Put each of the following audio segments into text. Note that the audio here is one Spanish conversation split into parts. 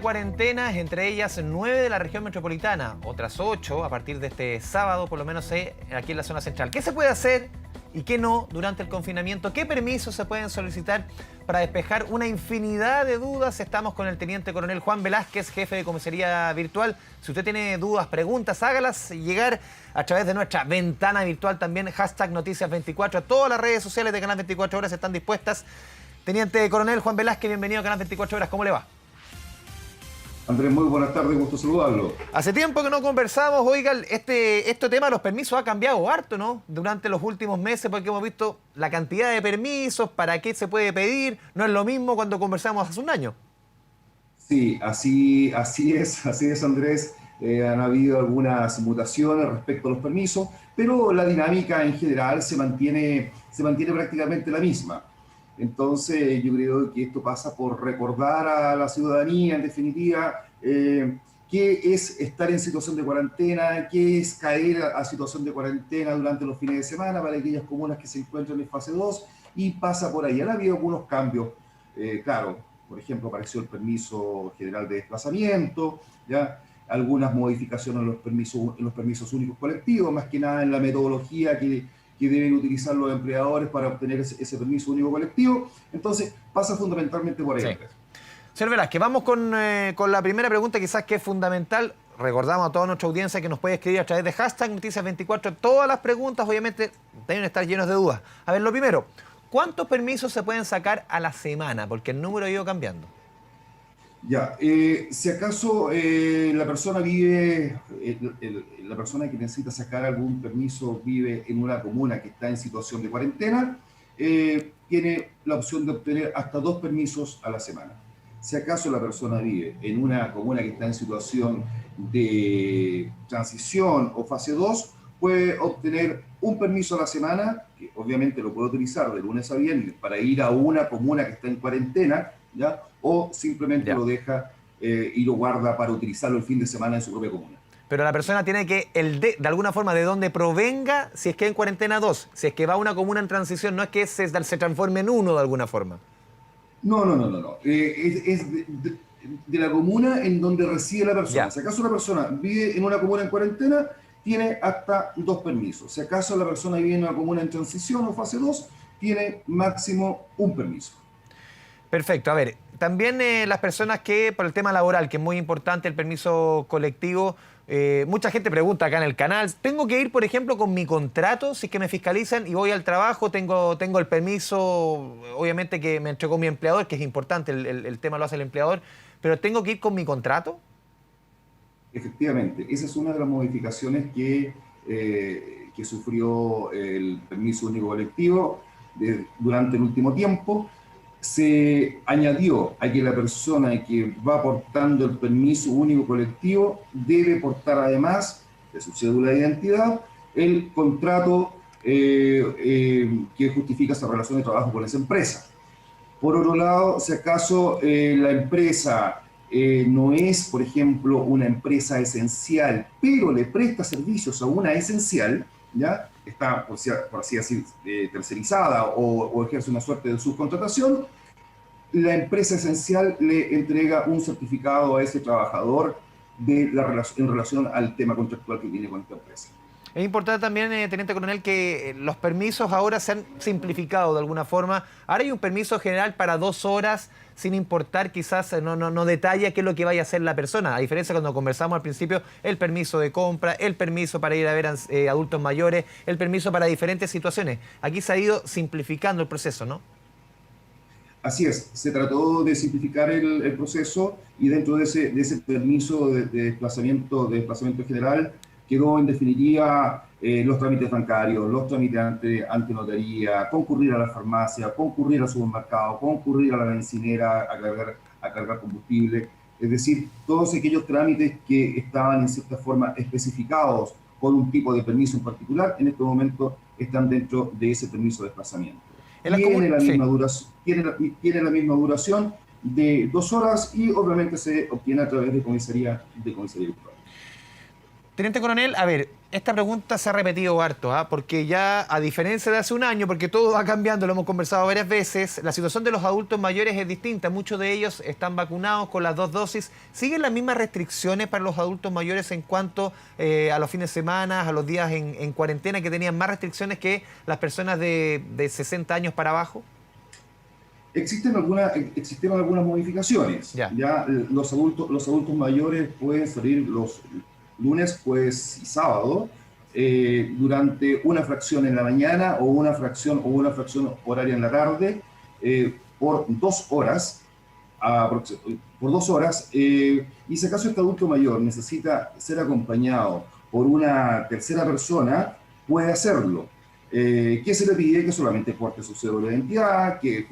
cuarentenas, entre ellas 9 de la región metropolitana, otras 8 a partir de este sábado, por lo menos aquí en la zona central. ¿Qué se puede hacer y qué no durante el confinamiento? ¿Qué permisos se pueden solicitar para despejar una infinidad de dudas? Estamos con el teniente coronel Juan Velázquez, jefe de comisaría virtual. Si usted tiene dudas, preguntas, hágalas llegar a través de nuestra ventana virtual también, hashtag Noticias24. Todas las redes sociales de Canal 24 Horas están dispuestas. Teniente coronel Juan Velázquez, bienvenido a Canal 24 Horas. ¿Cómo le va? Andrés, muy buenas tardes, gusto saludarlo. Hace tiempo que no conversamos, oiga, este tema de los permisos ha cambiado harto, ¿no? Durante los últimos meses, porque hemos visto la cantidad de permisos, para qué se puede pedir, no es lo mismo cuando conversamos hace un año. Sí, así es, Andrés. Han habido algunas mutaciones respecto a los permisos, pero la dinámica en general se mantiene prácticamente la misma. Entonces yo creo que esto pasa por recordar a la ciudadanía, en definitiva, qué es estar en situación de cuarentena, qué es caer a situación de cuarentena durante los fines de semana para aquellas comunas que se encuentran en fase 2, y pasa por ahí. Han habido algunos cambios, claro, por ejemplo, apareció el permiso general de desplazamiento, ¿ya? Algunas modificaciones en los permisos únicos colectivos, más que nada en la metodología que deben utilizar los empleadores para obtener ese permiso único colectivo. Entonces, pasa fundamentalmente por ahí. Sí. Señor Velázquez, vamos con la primera pregunta, quizás que es fundamental. Recordamos a toda nuestra audiencia que nos puede escribir a través de hashtag Noticias24. Todas las preguntas, obviamente, deben estar llenas de dudas. A ver, lo primero, ¿cuántos permisos se pueden sacar a la semana? Porque el número ha ido cambiando. Ya, si acaso la persona vive, la persona que necesita sacar algún permiso vive en una comuna que está en situación de cuarentena, tiene la opción de obtener hasta 2 permisos a la semana. Si acaso la persona vive en una comuna que está en situación de transición o fase 2, puede obtener un permiso a la semana, que obviamente lo puede utilizar de lunes a viernes para ir a una comuna que está en cuarentena, ¿ya? O simplemente lo deja y lo guarda para utilizarlo el fin de semana en su propia comuna. Pero la persona tiene que, de alguna forma, de donde provenga, si es que en cuarentena 2, si es que va a una comuna en transición, no es que se transforme en uno de alguna forma. No. Es de la comuna en donde reside la persona. Si acaso la persona vive en una comuna en cuarentena, tiene hasta 2 permisos. Si acaso la persona vive en una comuna en transición o fase 2, tiene máximo un permiso. Perfecto. A ver, también las personas que, por el tema laboral, que es muy importante el permiso colectivo, mucha gente pregunta acá en el canal, ¿tengo que ir, por ejemplo, con mi contrato? Si es que me fiscalizan y voy al trabajo, tengo el permiso, obviamente que me entregó mi empleador, que es importante, el tema lo hace el empleador, pero ¿tengo que ir con mi contrato? Efectivamente, esa es una de las modificaciones que sufrió el permiso único colectivo durante el último tiempo. Se añadió a que la persona que va portando el permiso único colectivo debe portar, además de su cédula de identidad, el contrato que justifica esa relación de trabajo con esa empresa. Por otro lado, si acaso la empresa no es, por ejemplo, una empresa esencial, pero le presta servicios a una esencial, ¿ya? Está, por así decir, tercerizada o ejerce una suerte de subcontratación, la empresa esencial le entrega un certificado a ese trabajador en relación al tema contractual que tiene con esta empresa. Es importante también, teniente coronel, que los permisos ahora se han simplificado de alguna forma. Ahora hay un permiso general para 2 horas, sin importar, quizás no detalla qué es lo que vaya a hacer la persona. A diferencia cuando conversamos al principio, el permiso de compra, el permiso para ir a ver adultos mayores, el permiso para diferentes situaciones. Aquí se ha ido simplificando el proceso, ¿no? Así es, se trató de simplificar el proceso, y dentro de ese permiso de desplazamiento general quedó en definitiva los trámites bancarios, los trámites ante notaría, concurrir a la farmacia, concurrir al supermercado, concurrir a la bencinera a cargar combustible. Es decir, todos aquellos trámites que estaban en cierta forma especificados con un tipo de permiso en particular, en este momento están dentro de ese permiso de desplazamiento. Tiene la misma duración de 2 horas y obviamente se obtiene a través de comisaría virtual. Teniente coronel, a ver, esta pregunta se ha repetido harto, porque ya a diferencia de hace un año, porque todo va cambiando, lo hemos conversado varias veces, la situación de los adultos mayores es distinta. Muchos de ellos están vacunados con las 2 dosis. ¿Siguen las mismas restricciones para los adultos mayores en cuanto a los fines de semana, a los días en cuarentena, que tenían más restricciones que las personas de 60 años para abajo? Existieron algunas modificaciones. Ya. Ya los adultos mayores pueden salir los lunes, jueves y sábado durante una fracción en la mañana o una fracción horaria en la tarde por 2 horas. Por 2 horas. Y si acaso este adulto mayor necesita ser acompañado por una tercera persona, puede hacerlo. ¿Qué se le pide? Que solamente porte su cédula de identidad, que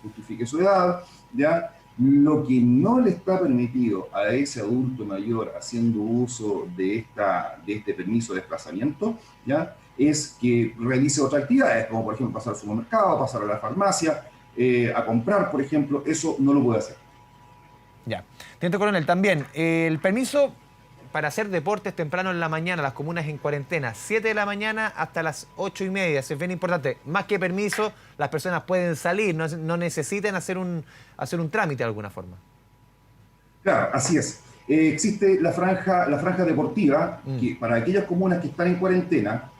justifique su edad, ¿ya? Lo que no le está permitido a ese adulto mayor haciendo uso de este permiso de desplazamiento, ¿ya? Es que realice otras actividades, como por ejemplo pasar al supermercado, pasar a la farmacia, a comprar, por ejemplo. Eso no lo puede hacer. Ya. Teniente coronel, también, el permiso para hacer deportes temprano en la mañana, las comunas en cuarentena, 7 de la mañana hasta las 8:30, eso es bien importante. Más que permiso, las personas pueden salir, no necesitan hacer un trámite de alguna forma. Claro, así es. Existe la franja deportiva, que para aquellas comunas que están en cuarentena,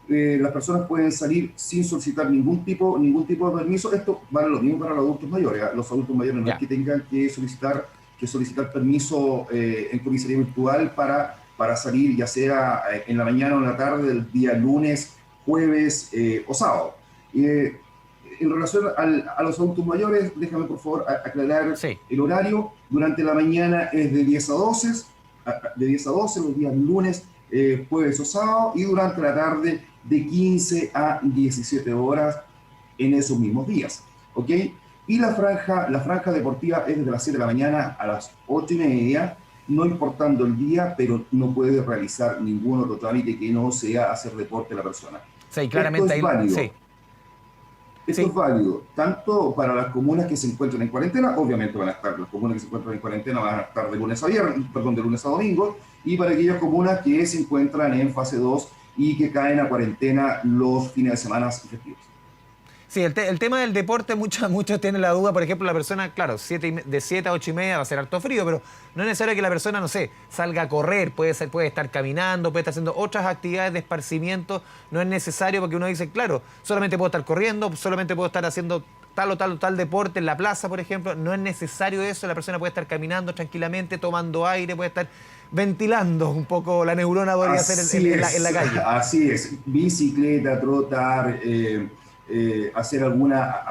las personas pueden salir sin solicitar ningún tipo de permiso. Esto vale lo mismo para los adultos mayores. Los adultos mayores no es que tengan que solicitar permiso en comisaría virtual para salir, ya sea en la mañana o en la tarde del día lunes, jueves o sábado. En relación a los adultos mayores, déjame por favor aclarar el horario. Durante la mañana es de 10 a 12, los días lunes, jueves o sábado, y durante la tarde de 15 a 17 horas en esos mismos días. ¿Ok? Y la franja deportiva es desde las 7 de la mañana a las 8:30, no importando el día, pero no puede realizar ningún otro trámite que no sea hacer deporte la persona. Sí, claramente. Esto es válido. Sí. Esto es válido tanto para las comunas que se encuentran en cuarentena, obviamente las comunas que se encuentran en cuarentena van a estar de lunes a domingo, y para aquellas comunas que se encuentran en fase 2 y que caen a cuarentena los fines de semana y festivos. Sí, el tema del deporte, muchos tienen la duda. Por ejemplo, la persona, claro, de 7 a 8:30 va a ser harto frío, pero no es necesario que la persona, no sé, salga a correr, puede estar caminando, puede estar haciendo otras actividades de esparcimiento. No es necesario, porque uno dice, claro, solamente puedo estar corriendo, solamente puedo estar haciendo tal o tal deporte en la plaza, por ejemplo. No es necesario eso, la persona puede estar caminando tranquilamente, tomando aire, puede estar ventilando un poco la neurona, podría hacer en la calle. Así es, bicicleta, trotar, hacer alguna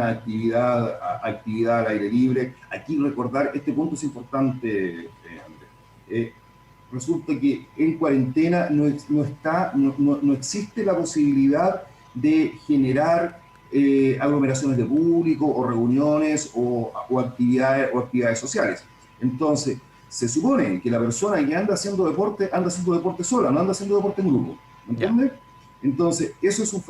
actividad al aire libre. Aquí recordar, este punto es importante, Andrés. Resulta que en cuarentena no existe la posibilidad de generar aglomeraciones de público o reuniones o actividades sociales. Entonces, se supone que la persona que anda haciendo deporte sola, no anda haciendo deporte en grupo. ¿Me entiendes? Entonces, eso es un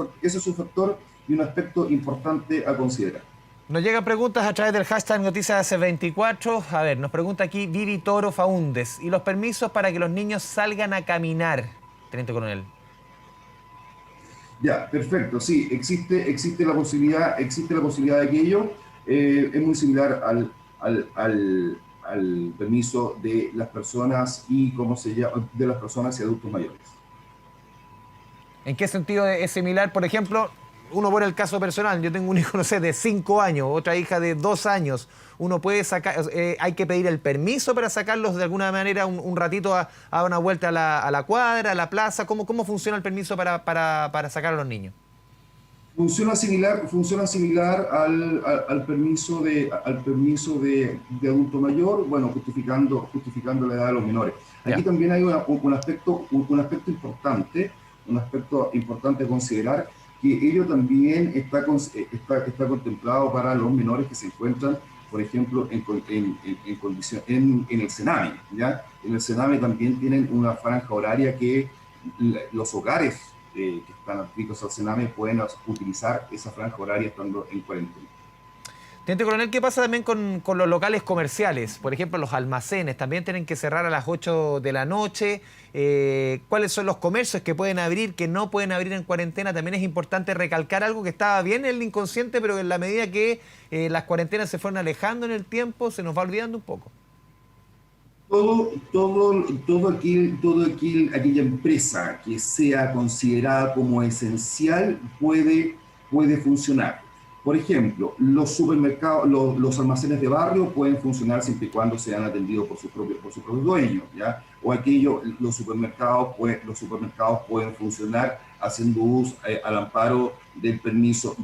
factor y un aspecto importante a considerar. Nos llegan preguntas a través del hashtag Noticias24. A ver, nos pregunta aquí Vivi Toro Faúndes. ¿Y los permisos para que los niños salgan a caminar, teniente coronel? Ya, perfecto. Sí, existe la posibilidad de aquello. Es muy similar al permiso de las personas de las personas y adultos mayores. ¿En qué sentido es similar? Por ejemplo, uno pone el caso personal. Yo tengo un hijo, no sé, de 5 años, otra hija de 2 años. Uno puede sacar, hay que pedir el permiso para sacarlos de alguna manera un ratito a una vuelta a la cuadra, a la plaza. ¿Cómo funciona el permiso para sacar a los niños? Funciona similar al permiso de adulto mayor, bueno, justificando la edad de los menores. Aquí también hay un aspecto importante a considerar, que ello también está contemplado para los menores que se encuentran, por ejemplo, en el Sename, ¿ya? En el Sename también tienen una franja horaria que los hogares que están adscritos al Sename pueden utilizar esa franja horaria estando en cuarentena. Teniente Coronel, ¿qué pasa también con los locales comerciales? Por ejemplo, los almacenes también tienen que cerrar a las 8 de la noche. ¿Cuáles son los comercios que pueden abrir, que no pueden abrir en cuarentena? También es importante recalcar algo que estaba bien en el inconsciente, pero en la medida que las cuarentenas se fueron alejando en el tiempo, se nos va olvidando un poco. Aquella empresa que sea considerada como esencial puede funcionar. Por ejemplo, los supermercados, los almacenes de barrio pueden funcionar siempre y cuando sean atendidos por sus propios dueños, ¿ya? O los supermercados pueden funcionar haciendo uso al amparo del permiso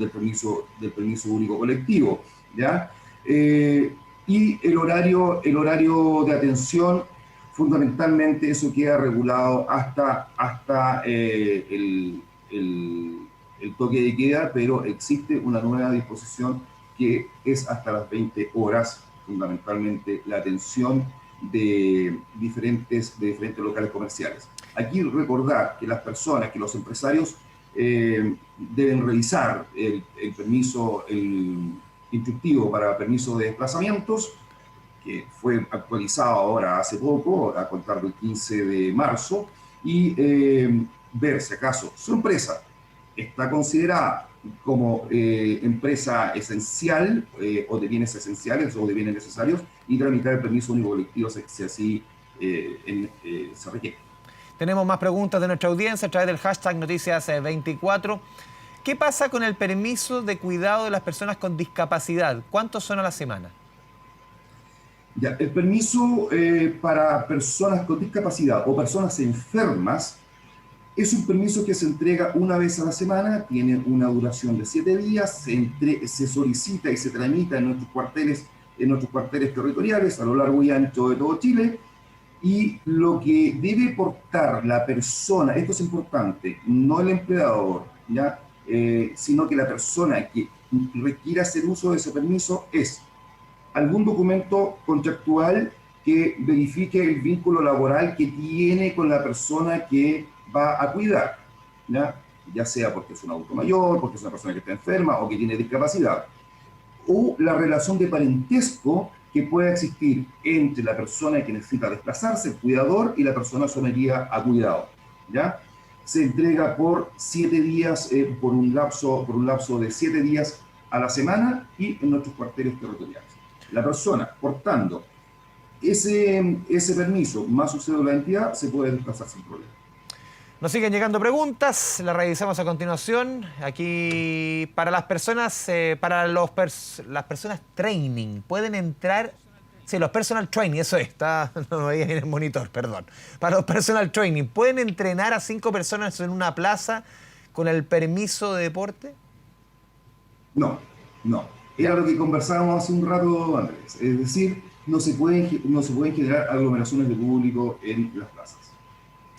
único colectivo, ¿ya? Y el horario de atención, fundamentalmente eso queda regulado hasta el toque de queda, pero existe una nueva disposición que es hasta las 20 horas, fundamentalmente la atención de diferentes locales comerciales. Aquí recordar que las personas, que los empresarios deben revisar el permiso, el instructivo para permiso de desplazamientos, que fue actualizado ahora hace poco, a contar del 15 de marzo, y ver si acaso su empresa está considerada como empresa esencial o de bienes esenciales o de bienes necesarios y tramitar el permiso único colectivo si así se requiere. Tenemos más preguntas de nuestra audiencia a través del hashtag Noticias24. ¿Qué pasa con el permiso de cuidado de las personas con discapacidad? ¿Cuántos son a la semana? Ya, el permiso para personas con discapacidad o personas enfermas es un permiso que se entrega una vez a la semana, tiene una duración de 7 días, se solicita y se tramita en nuestros cuarteles territoriales a lo largo y ancho de todo Chile. Y lo que debe portar la persona, esto es importante, no el empleador, ¿ya? Sino que la persona que requiera hacer uso de ese permiso es algún documento contractual que verifique el vínculo laboral que tiene con la persona que va a cuidar, ya sea porque es un adulto mayor, porque es una persona que está enferma o que tiene discapacidad, o la relación de parentesco que pueda existir entre la persona que necesita desplazarse, el cuidador, y la persona sometida a cuidado, ¿ya? Se entrega por 7 días, por un lapso de 7 días a la semana y en nuestros cuarteles territoriales. La persona portando ese permiso más su cédula de identidad se puede desplazar sin problema. Nos siguen llegando preguntas, las revisamos a continuación. Aquí, para las personas, las personas training, pueden entrar. Sí, los personal training, eso es, no veía en el monitor, perdón. Para los personal training, ¿pueden entrenar a 5 personas en una plaza con el permiso de deporte? No. Era lo que conversábamos hace un rato, Andrés. Es decir, no se pueden generar aglomeraciones de público en las plazas.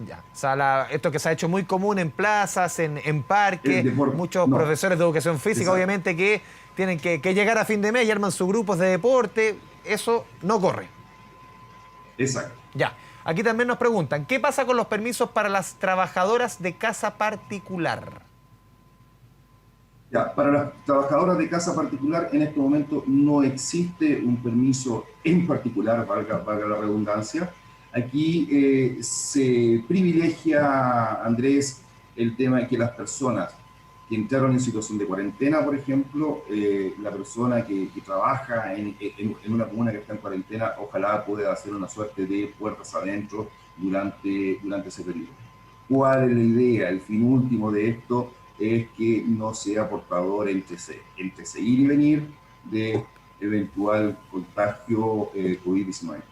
Ya. O sea, esto que se ha hecho muy común en plazas, en parques, muchos profesores de educación física, exacto, obviamente, que tienen que llegar a fin de mes y arman sus grupos de deporte, eso no corre. Exacto. Ya. Aquí también nos preguntan, ¿qué pasa con los permisos para las trabajadoras de casa particular? Ya, para las trabajadoras de casa particular, en este momento no existe un permiso en particular, valga la redundancia. Aquí se privilegia, Andrés, el tema de que las personas que entraron en situación de cuarentena, por ejemplo, la persona que trabaja en una comuna que está en cuarentena, ojalá pueda hacer una suerte de puertas adentro durante ese periodo. ¿Cuál es la idea? El fin último de esto es que no sea portador entre ir y venir de eventual contagio COVID-19.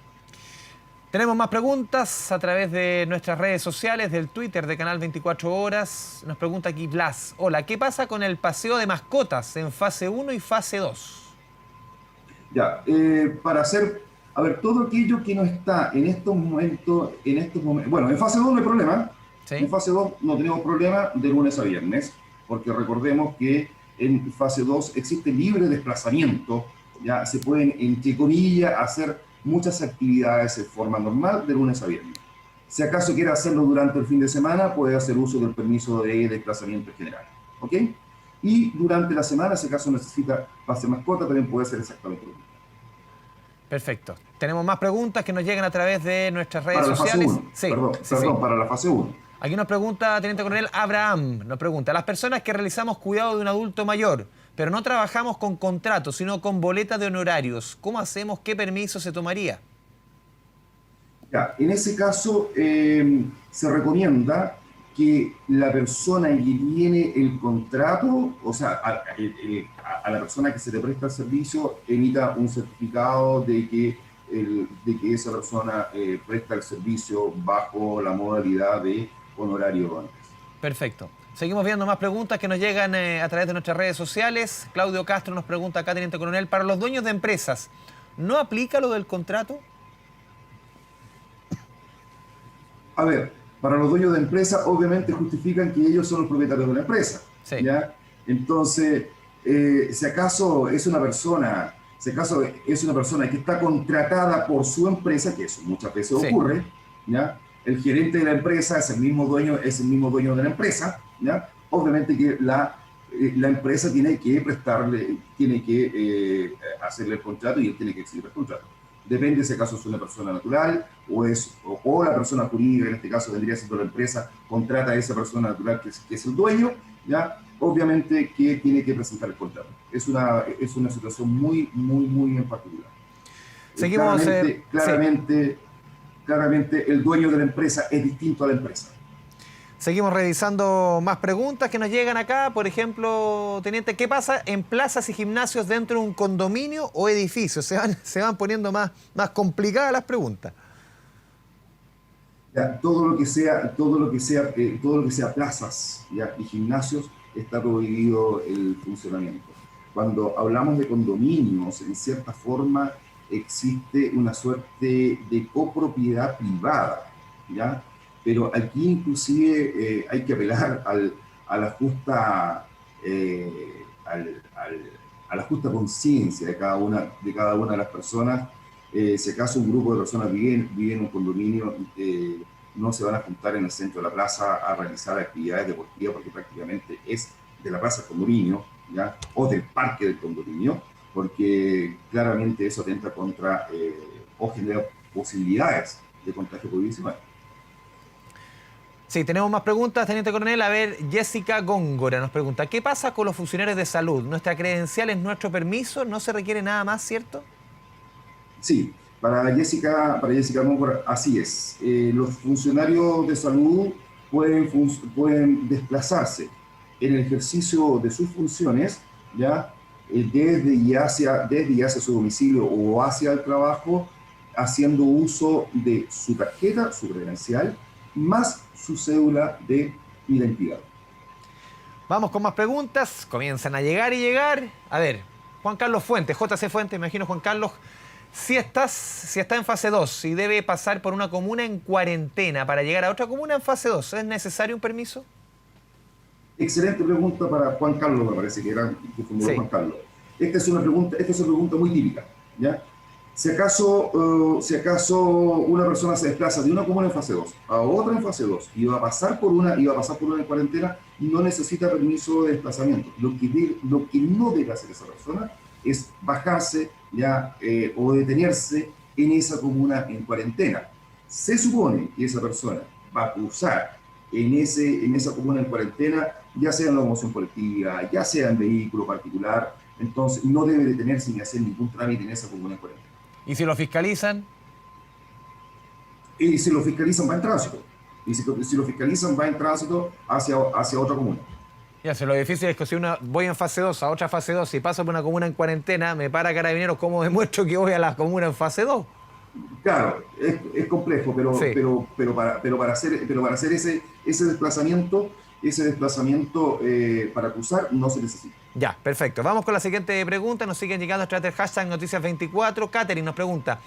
Tenemos más preguntas a través de nuestras redes sociales, del Twitter de Canal 24 Horas. Nos pregunta aquí Blas. Hola, ¿qué pasa con el paseo de mascotas en fase 1 y fase 2? Ya, para hacer, a ver, todo aquello que no está en estos momentos, bueno, en fase 2 no hay problema. ¿Sí? En fase 2 no tenemos problema de lunes a viernes, porque recordemos que en fase 2 existe libre desplazamiento, ya se pueden, entre comillas, hacer muchas actividades de forma normal de lunes a viernes. Si acaso quiere hacerlo durante el fin de semana, puede hacer uso del permiso de desplazamiento general. ¿Ok? Y durante la semana, si acaso necesita pase mascota, también puede ser exactamente lo mismo. Perfecto. Tenemos más preguntas que nos llegan a través de nuestras redes Para la fase sociales. 1, Sí, perdón, sí, sí. perdón, para la fase 1. Aquí nos pregunta Teniente Coronel Abraham, nos pregunta, las personas que realizamos cuidado de un adulto mayor, pero no trabajamos con contratos, sino con boleta de honorarios, ¿cómo hacemos? ¿Qué permiso se tomaría? Ya, en ese caso, se recomienda que la persona que tiene el contrato, o sea, a la persona que se le presta el servicio, emita un certificado de que esa persona presta el servicio bajo la modalidad de honorario antes. Perfecto. Seguimos viendo más preguntas que nos llegan a través de nuestras redes sociales. Claudio Castro nos pregunta acá, Teniente Coronel, para los dueños de empresas, ¿no aplica lo del contrato? A ver, para los dueños de empresa, obviamente justifican que ellos son los propietarios de la empresa, Sí. ¿ya? Entonces, si acaso es una persona, si acaso es una persona que está contratada por su empresa, que eso muchas veces Sí. ocurre, ¿ya? El gerente de la empresa es el mismo dueño de la empresa, ¿ya? Obviamente que la empresa tiene que prestarle, tiene que hacerle el contrato y él tiene que exigir el contrato. Depende si acaso es una persona natural o la persona jurídica, en este caso vendría siendo la empresa, contrata a esa persona natural que es el dueño, ¿ya? Obviamente que tiene que presentar el contrato. Es una situación muy en particular. Seguimos. Claramente, claramente el dueño de la empresa es distinto a la empresa. Seguimos revisando más preguntas que nos llegan acá. Por ejemplo, Teniente, ¿qué pasa en plazas y gimnasios dentro de un condominio o edificio? Se van poniendo más complicadas las preguntas. Ya, todo lo que sea plazas, ¿ya? Y gimnasios está prohibido el funcionamiento. Cuando hablamos de condominios, en cierta forma existe una suerte de copropiedad privada, ¿ya? Pero aquí inclusive hay que apelar a la justa, a la justa conciencia de cada una de las personas. Si acaso un grupo de personas vive en un condominio, no se van a juntar en el centro de la plaza a realizar actividades deportivas porque prácticamente es de la plaza del condominio, ¿ya? O del parque del condominio, porque claramente eso atenta contra o genera posibilidades de contagio COVID-19. Sí, tenemos más preguntas, Teniente Coronel. A ver, Jessica Góngora nos pregunta, ¿qué pasa con los funcionarios de salud? Nuestra credencial es nuestro permiso, no se requiere nada más, ¿cierto? Sí, para Jessica Góngora, así es. Los funcionarios de salud pueden desplazarse en el ejercicio de sus funciones, ¿ya? Desde ya hacia su domicilio o hacia el trabajo, haciendo uso de su tarjeta, su credencial, más su cédula de identidad. Vamos con más preguntas, comienzan a llegar y llegar. A ver, Juan Carlos Fuentes, JC Fuentes, me imagino Juan Carlos, si está en fase 2 y debe pasar por una comuna en cuarentena para llegar a otra comuna en fase 2, ¿es necesario un permiso? Excelente pregunta para Juan Carlos, me parece que era que formuló Sí. Juan Carlos. Esta es una pregunta muy típica, ¿ya? Si acaso una persona se desplaza de una comuna en fase 2 a otra en fase 2 y va a pasar por una en cuarentena, no necesita permiso de desplazamiento. Lo que no debe hacer esa persona es bajarse ya, o detenerse en esa comuna en cuarentena. Se supone que esa persona va a cruzar en esa comuna en cuarentena, ya sea en la locomoción colectiva, ya sea en vehículo particular, entonces no debe detenerse ni hacer ningún trámite en esa comuna en cuarentena. ¿Y si lo fiscalizan? Y si lo fiscalizan, va en tránsito. Y si lo fiscalizan, va en tránsito hacia otra comuna. Ya, si lo difícil es que si voy en fase 2 a otra fase 2 y paso por una comuna en cuarentena, me para Carabineros, ¿cómo demuestro que voy a la comuna en fase 2? Claro, es complejo, Sí. pero para hacer ese desplazamiento para cruzar no se necesita. Ya, perfecto. Vamos con la siguiente pregunta. Nos siguen llegando a través del hashtag Noticias24. Catherine nos pregunta,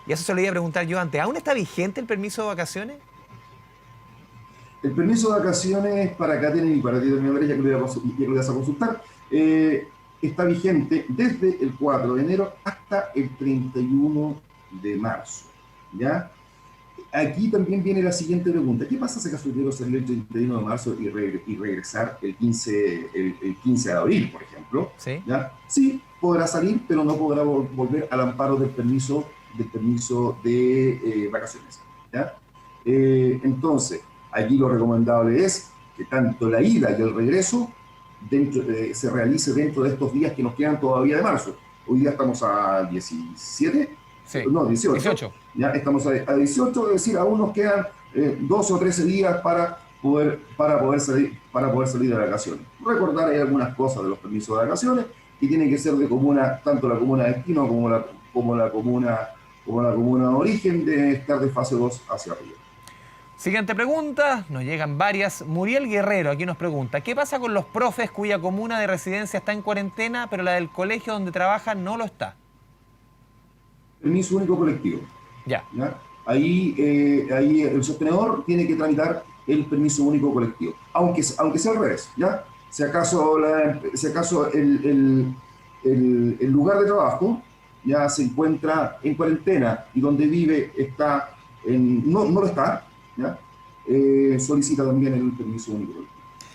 y eso se lo iba a preguntar yo antes, ¿aún está vigente el permiso de vacaciones? El permiso de vacaciones para Catherine y para ti también, ya que lo vas a consultar, está vigente desde el 4 de enero hasta el 31 de marzo, ¿ya? aquí también viene la siguiente pregunta. ¿Qué pasa si acaso yo quiero salir el 31 de marzo y regresar el 15 de abril, por ejemplo? Sí. ¿Ya? Sí, podrá salir, pero no podrá volver al amparo del permiso de vacaciones. ¿Ya? Entonces, aquí lo recomendable es que tanto la ida y el regreso se realice dentro de estos días que nos quedan todavía de marzo. Hoy día estamos a 17, Sí. no, 18. 18. Ya estamos a 18, es decir, aún nos quedan 12 o 13 días para poder salir de vacaciones. Recordar hay algunas cosas de los permisos de vacaciones que tienen que ser de comuna, tanto la comuna de destino como la comuna de origen, de estar de fase 2 hacia arriba. Siguiente pregunta, nos llegan varias. Muriel Guerrero aquí nos pregunta, ¿qué pasa con los profes cuya comuna de residencia está en cuarentena, pero la del colegio donde trabajan no lo está? Permiso único colectivo. Ya. ¿Ya? Ahí el sostenedor tiene que tramitar el permiso único colectivo, aunque sea al revés, ¿ya? Si acaso el lugar de trabajo ya se encuentra en cuarentena y donde vive no lo está, ¿ya? Solicita también el permiso único colectivo.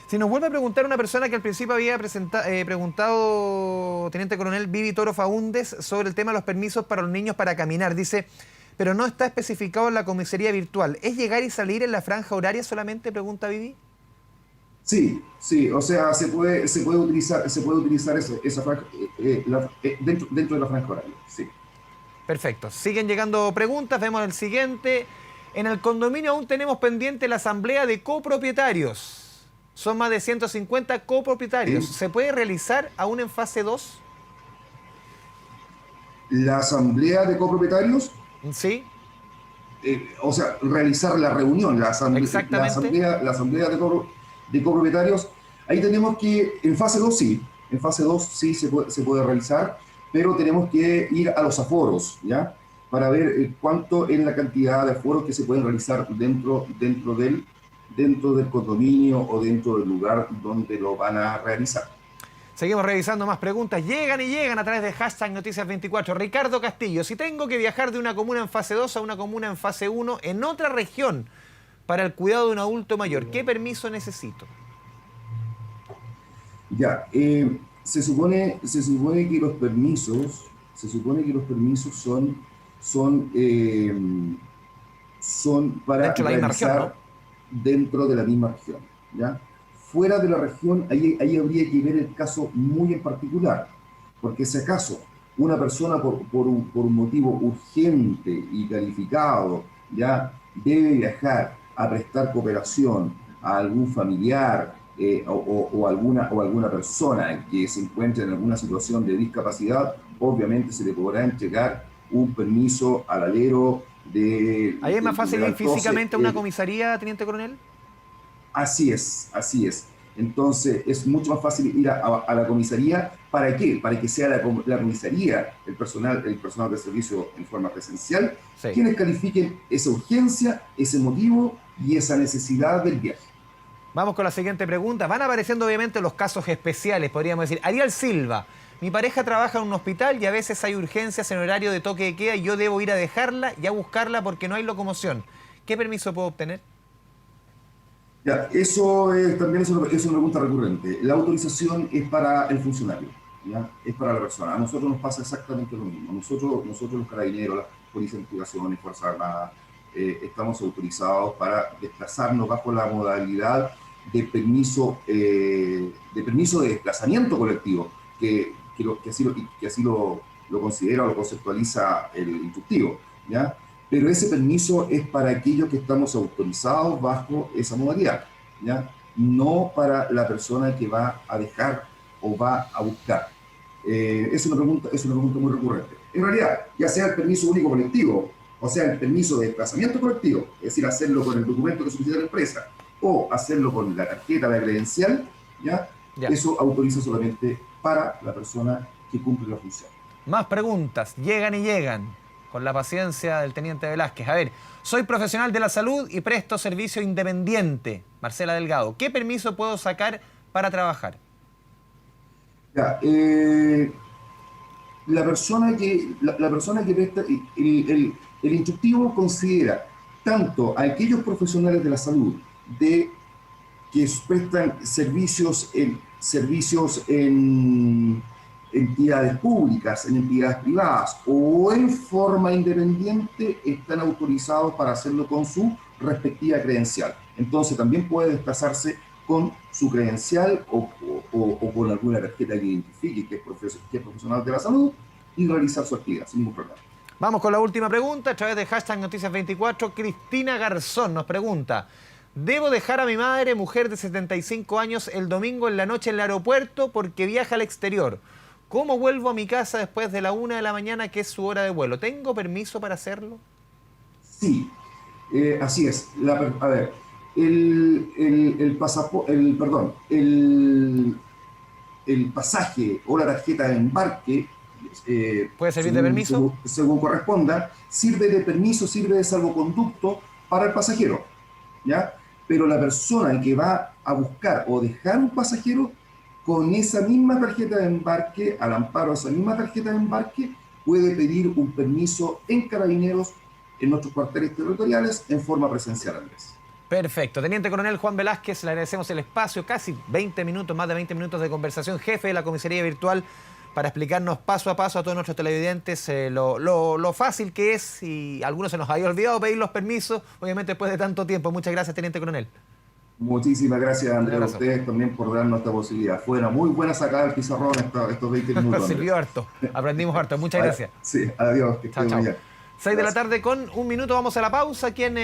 Si nos vuelve a preguntar una persona que al principio había preguntado, Teniente Coronel Vivi Toro Faúndez, sobre el tema de los permisos para los niños para caminar. Dice, pero no está especificado en la comisaría virtual. ¿Es llegar y salir en la franja horaria solamente? Pregunta Vivi. Sí, o sea, se puede utilizar esa franja dentro de la franja horaria, sí. Perfecto. Siguen llegando preguntas. Vemos el siguiente. En el condominio aún tenemos pendiente la asamblea de copropietarios. Son más de 150 copropietarios. Sí. ¿Se puede realizar aún en fase 2? La asamblea de copropietarios, Sí. o sea, realizar la reunión, Exactamente. la asamblea de copropietarios, ahí tenemos que, en fase 2 sí se puede realizar, pero tenemos que ir a los aforos, ¿ya? Para ver cuánto es la cantidad de aforos que se pueden realizar dentro del condominio o dentro del lugar donde lo van a realizar. Seguimos revisando más preguntas. Llegan y llegan a través de hashtag Noticias24. Ricardo Castillo, si tengo que viajar de una comuna en fase 2 a una comuna en fase 1 en otra región para el cuidado de un adulto mayor, ¿qué permiso necesito? Ya, se supone que los permisos son para Dentro de la misma región, realizar ¿no? dentro de la misma región, ¿ya? Fuera de la región, ahí habría que ver el caso muy en particular, porque si acaso una persona por un motivo urgente y calificado, ¿ya? Debe viajar a prestar cooperación a algún familiar o alguna persona que se encuentre en alguna situación de discapacidad, obviamente se le podrá entregar un permiso al alero de... ¿Ahí es más fácil ir físicamente a una el, comisaría, Teniente Coronel? Así es. Entonces es mucho más fácil ir a la comisaría. ¿Para qué? Para que sea la comisaría, el personal de servicio en forma presencial, Sí. quienes califiquen esa urgencia, ese motivo y esa necesidad del viaje. Vamos con la siguiente pregunta. Van apareciendo obviamente los casos especiales, podríamos decir. Ariel Silva, mi pareja trabaja en un hospital y a veces hay urgencias en horario de toque de queda y yo debo ir a dejarla y a buscarla porque no hay locomoción. ¿Qué permiso puedo obtener? Ya, eso también es una pregunta recurrente. La autorización es para el funcionario, ¿ya? Es para la persona. A nosotros nos pasa exactamente lo mismo. Nosotros los carabineros, las policías de investigación y Fuerzas Armadas, estamos autorizados para desplazarnos bajo la modalidad de permiso de desplazamiento colectivo, que así lo considera o lo conceptualiza el instructivo, ¿ya? Pero ese permiso es para aquellos que estamos autorizados bajo esa modalidad, ¿ya? No para la persona que va a dejar o va a buscar. Es una pregunta muy recurrente. En realidad, ya sea el permiso único colectivo, o sea, el permiso de desplazamiento colectivo, es decir, hacerlo con el documento que solicita la empresa, o hacerlo con la tarjeta de credencial, ¿ya? Ya. Eso autoriza solamente para la persona que cumple la función. Más preguntas. Llegan y llegan. Con la paciencia del Teniente Velázquez. A ver, soy profesional de la salud y presto servicio independiente. Marcela Delgado, ¿qué permiso puedo sacar para trabajar? Ya, la persona que presta, el instructivo considera tanto a aquellos profesionales de la salud que prestan servicios en entidades públicas, en entidades privadas o en forma independiente, están autorizados para hacerlo con su respectiva credencial. Entonces también puede desplazarse con su credencial o con alguna tarjeta que identifique que es profesional de la salud y realizar su actividad sin ningún problema. Vamos con la última pregunta a través de hashtag Noticias24. Cristina Garzón nos pregunta: ¿debo dejar a mi madre, mujer de 75 años, el domingo en la noche en el aeropuerto porque viaja al exterior? ¿Cómo vuelvo a mi casa después de la 1 de la mañana, que es su hora de vuelo? ¿Tengo permiso para hacerlo? Sí, así es. A ver, el pasaje o la tarjeta de embarque, ¿Puede servir de permiso? según corresponda, sirve de permiso, sirve de salvoconducto para el pasajero, ¿ya? Pero la persona que va a buscar o dejar un pasajero con esa misma tarjeta de embarque, al amparo de esa misma tarjeta de embarque, puede pedir un permiso en Carabineros, en nuestros cuarteles territoriales, en forma presencial, Andrés. Perfecto. Teniente Coronel Juan Velázquez, le agradecemos el espacio, casi 20 minutos, más de 20 minutos de conversación, jefe de la comisaría virtual, para explicarnos paso a paso a todos nuestros televidentes lo fácil que es, y a algunos se nos había olvidado pedir los permisos, obviamente después de tanto tiempo. Muchas gracias, Teniente Coronel. Muchísimas gracias, Andrés, a ustedes también por darnos esta posibilidad. Fue una muy buena sacada del pizarrón estos 20 minutos. Sirvió harto, aprendimos harto. Muchas gracias. Sí, adiós, que estén muy bien. 6 de la tarde con 1 minuto, vamos a la pausa aquí en